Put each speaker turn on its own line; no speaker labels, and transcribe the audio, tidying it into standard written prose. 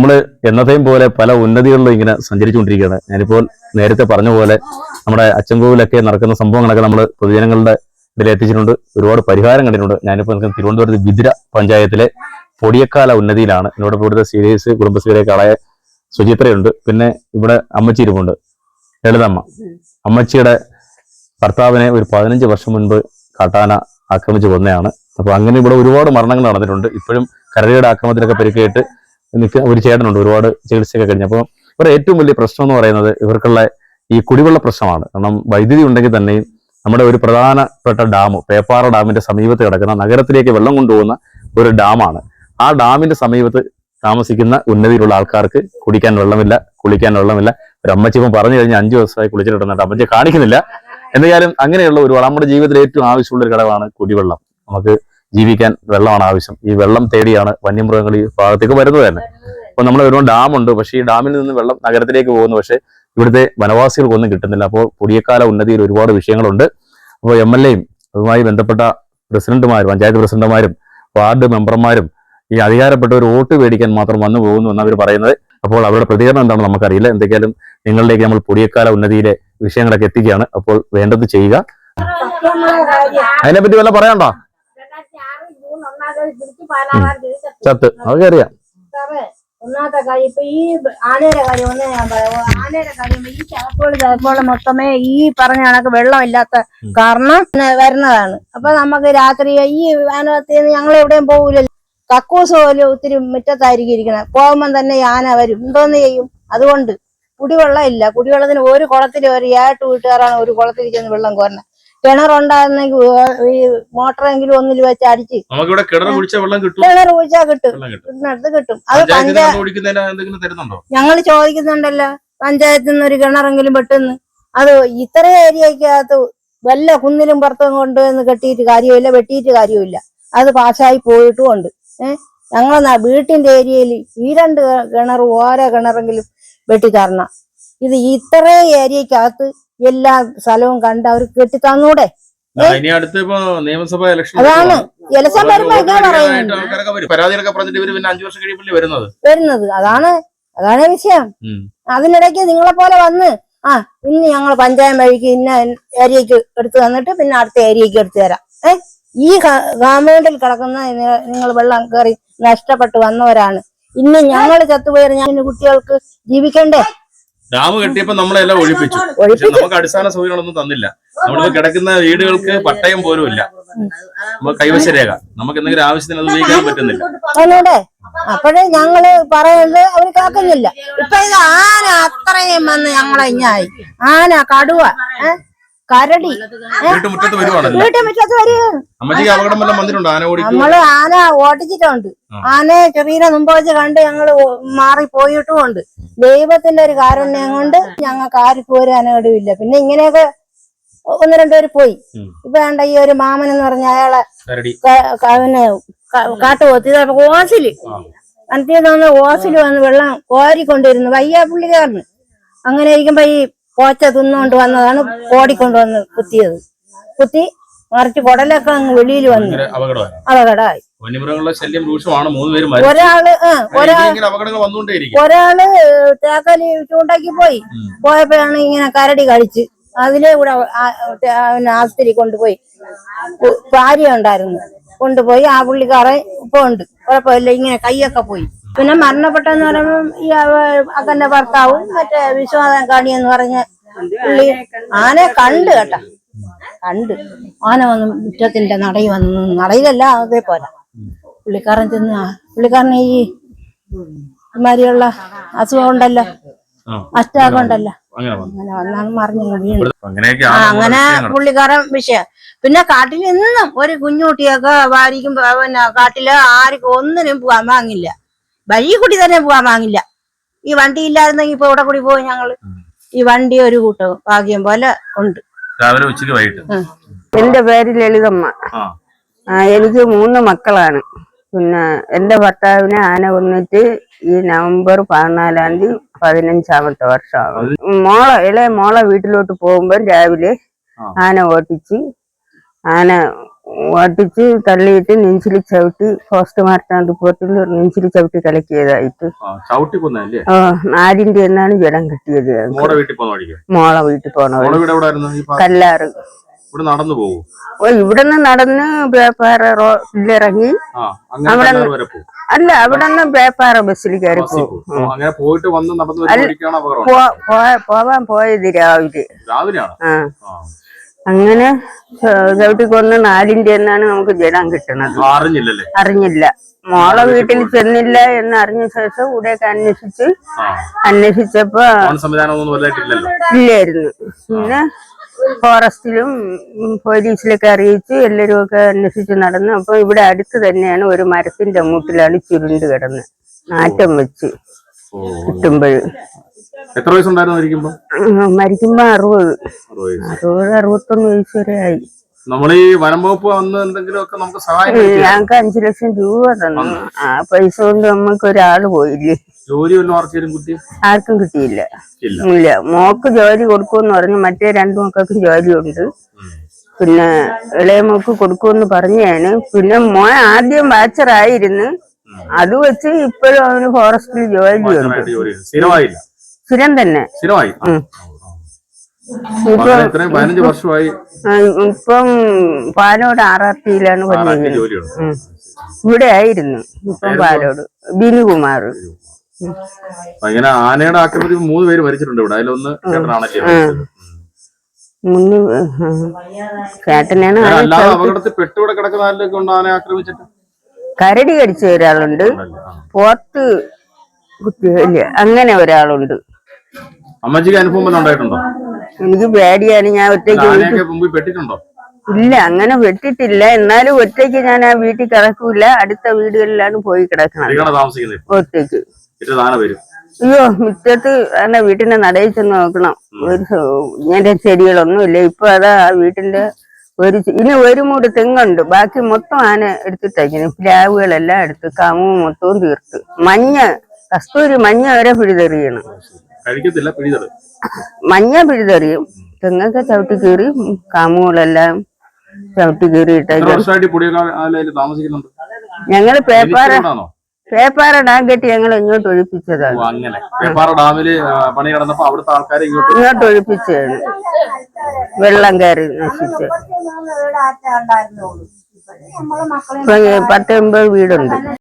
നമ്മൾ എന്നത്തെയും പോലെ പല ഉന്നതികളിലും ഇങ്ങനെ സഞ്ചരിച്ചുകൊണ്ടിരിക്കുകയാണ്. ഞാനിപ്പോൾ നേരത്തെ പറഞ്ഞ പോലെ നമ്മുടെ അച്ചൻകോവിലൊക്കെ നടക്കുന്ന സംഭവങ്ങളൊക്കെ നമ്മൾ പൊതുജനങ്ങളുടെ ഇതിൽ എത്തിച്ചിട്ടുണ്ട്. ഒരുപാട് പരിഹാരം കണ്ടിട്ടുണ്ട്. ഞാനിപ്പോൾ നിൽക്കുന്ന തിരുവനന്തപുരത്ത് വിതുര പഞ്ചായത്തിലെ പൊടിയക്കാല ഉന്നതിയിലാണ്. എന്നോട് ഇവിടുത്തെ സീരീസ് കുടുംബശ്രീയിലെ കളയ സുചിത്രയുണ്ട്. പിന്നെ ഇവിടെ അമ്മച്ചി ഇരിപ്പുണ്ട്, ലളിതമ്മ. അമ്മച്ചിയുടെ ഭർത്താവിനെ ഒരു 15 വർഷം മുൻപ് കാട്ടാന ആക്രമിച്ച് കൊന്നതാണ്. അപ്പൊ അങ്ങനെ ഇവിടെ ഒരുപാട് മരണങ്ങൾ നടന്നിട്ടുണ്ട്. ഇപ്പോഴും കരടിയുടെ ആക്രമണത്തിലൊക്കെ പരിക്കേറ്റ് ഒരു ചേട്ടനുണ്ട്, ഒരുപാട് ചികിത്സയൊക്കെ കഴിഞ്ഞു. അപ്പോൾ ഇവരുടെ ഏറ്റവും വലിയ പ്രശ്നം എന്ന് പറയുന്നത് ഇവർക്കുള്ള ഈ കുടിവെള്ള പ്രശ്നമാണ്. കാരണം വൈദ്യുതി ഉണ്ടെങ്കിൽ തന്നെയും നമ്മുടെ ഒരു പ്രധാനപ്പെട്ട ഡാം, പേപ്പാറ ഡാമിന്റെ സമീപത്ത് കിടക്കുന്ന നഗരത്തിലേക്ക് വെള്ളം കൊണ്ടുപോകുന്ന ഒരു ഡാമാണ്. ആ ഡാമിന്റെ സമീപത്ത് താമസിക്കുന്ന ഉന്നതിയിലുള്ള ആൾക്കാർക്ക് കുടിക്കാൻ വെള്ളമില്ല, കുളിക്കാൻ വെള്ളമില്ല. ഒരു അമ്മച്ചി ഇപ്പം പറഞ്ഞു കഴിഞ്ഞാൽ 5 ദിവസമായി കുളിച്ചിട്ടുണ്ടെന്നിട്ട് അമ്മച്ചി കാണിക്കുന്നില്ല. എന്തായാലും അങ്ങനെയുള്ള ഒരു നമ്മുടെ ജീവിതത്തിൽ ഏറ്റവും ആവശ്യമുള്ള ഒരു ഘടകമാണ് കുടിവെള്ളം. നമുക്ക് ജീവിക്കാൻ വെള്ളമാണ് ആവശ്യം. ഈ വെള്ളം തേടിയാണ് വന്യമൃഗങ്ങൾ ഈ ഭാഗത്തേക്ക് വരുന്നത് തന്നെ. അപ്പൊ നമ്മൾ ഒരുപാട് ഡാമുണ്ട്, പക്ഷേ ഈ ഡാമിൽ നിന്ന് വെള്ളം നഗരത്തിലേക്ക് പോകുന്നു. പക്ഷേ ഇവിടുത്തെ വനവാസികൾക്കൊന്നും കിട്ടുന്നില്ല. അപ്പോൾ പൊടിയക്കാല ഉന്നതിയിൽ ഒരുപാട് വിഷയങ്ങളുണ്ട്. അപ്പോൾ MLAയും അതുമായി ബന്ധപ്പെട്ട പ്രസിഡന്റുമാരും പഞ്ചായത്ത് പ്രസിഡന്റുമാരും വാർഡ് മെമ്പർമാരും ഈ അധികാരപ്പെട്ട ഒരു വോട്ട് മേടിക്കാൻ മാത്രം വന്നു പോകുന്നു എന്നാണ് അവർ പറയുന്നത്. അപ്പോൾ അവരുടെ പ്രതികരണം എന്താണെന്ന് നമുക്കറിയില്ല. എന്തൊക്കെയാലും നിങ്ങളിലേക്ക് നമ്മൾ പൊടിയക്കാല ഉന്നതിയിലെ വിഷയങ്ങളൊക്കെ എത്തിക്കുകയാണ്. അപ്പോൾ വേണ്ടത് ചെയ്യുക. അതിനെപ്പറ്റി വല്ല പറയാണ്ടോ? ചത്ത്, അതൊക്കെ അറിയാം.
ഒന്നാമത്തെ കാര്യം ഇപ്പൊ ഈ ആനയുടെ കാര്യം ഒന്ന് ഞാൻ പറയാം. ആനയുടെ കാര്യം ഈ ചതപ്പോൾ മൊത്തമേ ഈ പറഞ്ഞ കണക്ക് വെള്ളമില്ലാത്ത കാരണം വരുന്നതാണ്. അപ്പൊ നമുക്ക് രാത്രി ഈ ആനത്തിന് ഞങ്ങൾ എവിടെയും പോകൂലല്ലോ. കക്കൂസ് പോലും ഒത്തിരി മുറ്റത്തായിരിക്കും ഇരിക്കണം. പോകുമ്പം തന്നെ ഈ ആന വരും. എന്തോന്ന് ചെയ്യും? അതുകൊണ്ട് കുടിവെള്ളം ഇല്ല. കുടിവെള്ളത്തിന് ഒരു കുളത്തിൽ ഒരു 7 വീട്ടുകാരാണ് ഒരു കുളത്തിൽ ചെന്ന് വെള്ളം കോരണം. കിണറുണ്ടായിരുന്നെങ്കിൽ ഈ മോട്ടറെങ്കിലും ഒന്നിൽ വെച്ച് അടിച്ച് കിണർ കുഴിച്ചാൽ കിട്ടും, കിട്ടുന്നിടത്ത് കിട്ടും. അത് ഞങ്ങൾ ചോദിക്കുന്നുണ്ടല്ലോ പഞ്ചായത്തിൽ നിന്ന് ഒരു കിണറെങ്കിലും വെട്ടുന്നു. അത് ഇത്ര ഏരിയക്കകത്ത് വല്ല കുന്നിലും പുറത്തും കൊണ്ടുവന്ന് കെട്ടിയിട്ട് കാര്യമില്ല, വെട്ടിയിട്ട് കാര്യമില്ല. അത് പാസ്സായി പോയിട്ടുമുണ്ട്. ഞങ്ങൾ വീട്ടിന്റെ ഏരിയയിൽ ഈ 2 കിണർ ഓരോ കിണറെങ്കിലും വെട്ടിത്തരണം. ഇത് ഇത്ര ഏരിയക്കകത്ത് എല്ലാ സ്ഥലവും കണ്ട് അവർ കെട്ടി തന്നൂടെ? അതാണ് ഇലക്ഷൻ വരുന്നത്. അതാണ് വിഷയം. അതിനിടയ്ക്ക് നിങ്ങളെ പോലെ വന്ന് ഇന്ന് ഞങ്ങൾ പഞ്ചായത്ത് വഴിക്ക് ഇന്ന ഏരിയക്ക് എടുത്തു തന്നിട്ട് പിന്നെ അടുത്ത ഏരിയക്ക് എടുത്തു തരാം. ഈ ഗവൺമെന്റിൽ കിടക്കുന്ന നിങ്ങൾ വെള്ളം കയറി നഷ്ടപ്പെട്ടു വന്നവരാണ്. ഇന്ന് ഞങ്ങൾ ചത്തുപോയ കുട്ടികൾക്ക് ജീവിക്കണ്ടേ?
ഡാം കെട്ടിയപ്പോ നമ്മളെല്ലാം ഒഴിപ്പിച്ചു. നമുക്ക് അടിസ്ഥാന സൗകര്യങ്ങളൊന്നും തന്നില്ല. നമ്മളിപ്പോ കിടക്കുന്ന വീടുകൾക്ക് പട്ടയം പോലും ഇല്ല. നമുക്ക് കൈവശ രേഖ, നമുക്ക് എന്തെങ്കിലും ആവശ്യത്തിന് അത് ഉപയോഗിക്കാൻ പറ്റുന്നില്ല.
അപ്പോഴേ ഞങ്ങള് പറയുന്നത് അവർ കേൾക്കുന്നില്ല. ഇപ്പൊ ഇത് ആന അത്രയും വന്ന് ഞങ്ങളെ ഇഞ്ഞായി. ആന, കടുവ, കരടി
വീട്ടുമുറ്റത്ത് വരുവാണല്ലോ.
വീട്ടുമുറ്റത്ത് വരികയാണ്. നമ്മള് ആന ഓടിച്ചിട്ടുണ്ട്. ആനയെ ചെറിയ മുമ്പ് വെച്ച് കണ്ട് ഞങ്ങള് മാറിപ്പോയിട്ടുമുണ്ട്. ദൈവത്തിന്റെ ഒരു കാരുണ്യം കൊണ്ട് ഞങ്ങൾക്ക് ആർക്കും ഒരു അനകടവില്ല. പിന്നെ ഇങ്ങനെയൊക്കെ 1-2 പേര് പോയി. ഇപ്പൊ വേണ്ട ഈ ഒരു മാമൻ എന്ന് പറഞ്ഞ അയാളെ പിന്നെ കാട്ടുപോത്തി ഓസില് അനത്തിന്ന് ഓസില് വന്ന് വെള്ളം കോരിക്കൊണ്ടിരുന്നു. വയ്യ പുള്ളിക്കാരന്. അങ്ങനെ ഇരിക്കുമ്പോ ഈ പോച്ച തിന്നുകൊണ്ട് വന്നതാണ് ഓടിക്കൊണ്ടുവന്ന് കുത്തി മറിച്ച് കുടലൊക്കെ അങ്ങ് വെളിയിൽ വന്നു. അപകടമായി. ഒരാള് തേക്കലി ചൂണ്ടാക്കി പോയപ്പോഴാണ് ഇങ്ങനെ കരടി കഴിച്ച്. അതിലെ കൂടെ ആസ്പത്രി കൊണ്ടുപോയി. ഭാര്യ ഉണ്ടായിരുന്നു, കൊണ്ടുപോയി. ആ പുള്ളിക്കാരൻ ഇപ്പൊ ഉണ്ട്, കുഴപ്പമില്ല. ഇങ്ങനെ കൈയൊക്കെ പോയി. പിന്നെ മരണപ്പെട്ടെന്ന് പറയുമ്പം ഈ അക്കന്റെ ഭർത്താവും മറ്റേ വിശ്വനാഥൻ കാണി എന്ന് പറഞ്ഞ പുള്ളി ആനെ കണ്ട് കേട്ടാ. കണ്ട് ആന വന്ന് മുറ്റത്തിന്റെ നടയിൽ വന്ന്, നടയിലല്ല അതേപോലെ പുള്ളിക്കാരൻ ചെന്ന് പുള്ളിക്കാരന് ഈ മാതിരിയുള്ള അസുഖം ഉണ്ടല്ലോ, അറ്റാക്ക് ഉണ്ടല്ലോ, അങ്ങനെ വന്നാണ് മറിഞ്ഞു വീണ്. അങ്ങനെ പുള്ളിക്കാരൻ വിഷയം. പിന്നെ കാട്ടിൽ എന്നും ഒരു കുഞ്ഞുകുട്ടിയൊക്കെ വാരിക്കും. പിന്നെ കാട്ടില് ആർക്കും ഒന്നിനും പോകാൻ വാങ്ങില്ല. വഴി കൂടി തന്നെ പോകാൻ വാങ്ങില്ല. ഈ വണ്ടി ഇല്ലായിരുന്നെങ്കിൽ ഇപ്പൊ ഇവിടെ കൂടി പോകും ഞങ്ങള്. ഈ വണ്ടി ഒരു കൂട്ടവും ഭാഗ്യം പോലെ ഉണ്ട്.
എന്റെ പേര് ലളിതമ്മ. എനിക്ക് 3 മക്കളാണ്. പിന്നെ എന്റെ ഭർത്താവിനെ ആന കൊന്നിട്ട് ഈ നവംബർ 14-ാം തീയതി 15ാമത്തെ വർഷമാണ്. ഇളയ മോളെ വീട്ടിലോട്ട് പോകുമ്പോൾ രാവിലെ ആന ഓട്ടിച്ച് ആന ഓട്ടിച്ച് തള്ളിയിട്ട് നെഞ്ചിൽ ചവിട്ടി പോസ്റ്റ്മോർട്ടം റിപ്പോർട്ടിൽ നെഞ്ചിൽ ചവിട്ടി കലക്കിയതായിട്ട്.
ചവിട്ടി കൊന്നല്ലേ?
നാലിന്റെ എന്നാണ് ജഡം കിട്ടിയത്.
മോളെ വീട്ടിൽ പോണ വഴിക്ക്.
മോളെ വീട്ടിൽ പോണ കല്ലാറ്.
നടന്നു പോകും.
ഇവിടുന്ന് നടന്ന് പേപ്പാറ റോഡിലിറങ്ങി അവിടെ അല്ല അവിടെ നിന്ന് പേപ്പാറ ബസ്സിൽ കയറി പോകും. പോവാൻ പോയത് രാവിലെ. അങ്ങനെ ചവിട്ടിക്കൊന്ന് നാലിന്റെ എന്നാണ് നമുക്ക് ജഡം കിട്ടുന്നത്. അറിഞ്ഞില്ല. മോളെ വീട്ടിൽ ചെന്നില്ല എന്ന് അറിഞ്ഞ ശേഷം ഇവിടെയൊക്കെ അന്വേഷിച്ചപ്പോ ഇല്ലായിരുന്നു. പിന്നെ ഫോറസ്റ്റിലും പോലീസിലൊക്കെ അറിയിച്ച് എല്ലാരും ഒക്കെ അന്വേഷിച്ച് നടന്നു. അപ്പൊ ഇവിടെ അടുത്ത് തന്നെയാണ് ഒരു മരത്തിന്റെ മൂട്ടിലാണ് ചുരുണ്ട് കിടന്ന് നാറ്റം വെച്ച് കിട്ടുമ്പോഴ്.
എത്ര വയസ്സുണ്ടായിരുന്നു
മരിക്കുമ്പോ 60-61 വയസ്സ് വരെ ആയി.
നമ്മളീ വനം വകുപ്പ് വന്ന് എന്തെങ്കിലുമൊക്കെ നമുക്ക് സഹായം
ഞങ്ങൾക്ക് 5 ലക്ഷം രൂപ തന്നു. ആ പൈസ കൊണ്ട് നമുക്ക് ഒരാള് പോയില്ലേ.
ജോലി
ആർക്കും കിട്ടിയില്ല. ഇല്ല. മോക്ക് ജോലി കൊടുക്കുമെന്ന് പറഞ്ഞു. മറ്റേ 2 മക്കൾക്കും ജോലിയുണ്ട്. പിന്നെ ഇളയ മോക്ക് കൊടുക്കുമെന്ന് പറഞ്ഞാണ്. പിന്നെ മോൻ ആദ്യം ബാച്ചറായിരുന്നു. അത് വെച്ച് ഇപ്പോഴും അവന് ഫോറസ്റ്റിൽ ജോലിയുണ്ട്. സ്ഥിരം തന്നെ. ഇപ്പം പാലോട് RRTയിലാണ് പണിയുന്നത്. ഇവിടെ ആയിരുന്നു. ഇപ്പം പാലോട് ബിനുകുമാർ.
ഇങ്ങനെ ആനയുടെ ആക്രമണത്തിൽ 3 പേര് മരിച്ചിട്ടുണ്ട് ഇവിടെ. അതിലൊന്ന്
ചേട്ടനാണ്.
അപകടത്തിൽ പെട്ടുകൂടെ കിടക്കുന്ന ആരിലൊക്കെ ഉണ്ട് ആനയെ ആക്രമിച്ചിട്ട്?
കരടി കടിച്ച ഒരാളുണ്ട്. പോത്ത് കുത്തിയില്ല അങ്ങനെ ഒരാളുണ്ട്.
അമ്മച്ചിക്ക് അനുഭവം ഉണ്ടായിട്ടുണ്ടോ?
എനിക്ക് പേടിയാണ്. ഞാൻ ഒറ്റയ്ക്ക്
പെട്ടിട്ടുണ്ടോ?
ഇല്ല, അങ്ങനെ വെട്ടിട്ടില്ല. എന്നാലും ഒറ്റയ്ക്ക് ഞാൻ ആ വീട്ടിൽ കിടക്കൂല. അടുത്ത വീടുകളിലാണ് പോയി കിടക്കണം ഒറ്റയ്ക്ക്. അയ്യോ, മുറ്റത്ത് എന്നെ വീട്ടിന്റെ നടയിൽ ചെന്ന് നോക്കണം. ഇങ്ങനത്തെ ചെടികളൊന്നും ഇല്ല. ഇപ്പൊ അതാ ആ വീട്ടിന്റെ ഇനി ഒരു മൂട് തെങ്ങുണ്ട്. ബാക്കി മൊത്തം ആന എടുത്തിട്ടേക്കുന്നു. പ്ലാവുകളെല്ലാം എടുത്ത് കമുവ് മൊത്തവും തീർത്ത്. കസ്തൂരി മഞ്ഞ വരെ പിഴുതെറിയണം. മഞ്ഞ പിഴുതെറിയും. തെങ്ങൊക്കെ ചവിട്ടി കീറി കമുകളെല്ലാം ചവിട്ടി കീറിയിട്ടേക്കും. ഞങ്ങള് പേപ്പാറ ഡാം കെട്ടി ഞങ്ങൾ ഇങ്ങോട്ട് ഒഴിപ്പിച്ചതാണ്. ഇങ്ങോട്ട് ഒഴിപ്പിച്ചതാണ്. വെള്ളം കയറി നശിച്ച് 10-80 വീടുണ്ട്.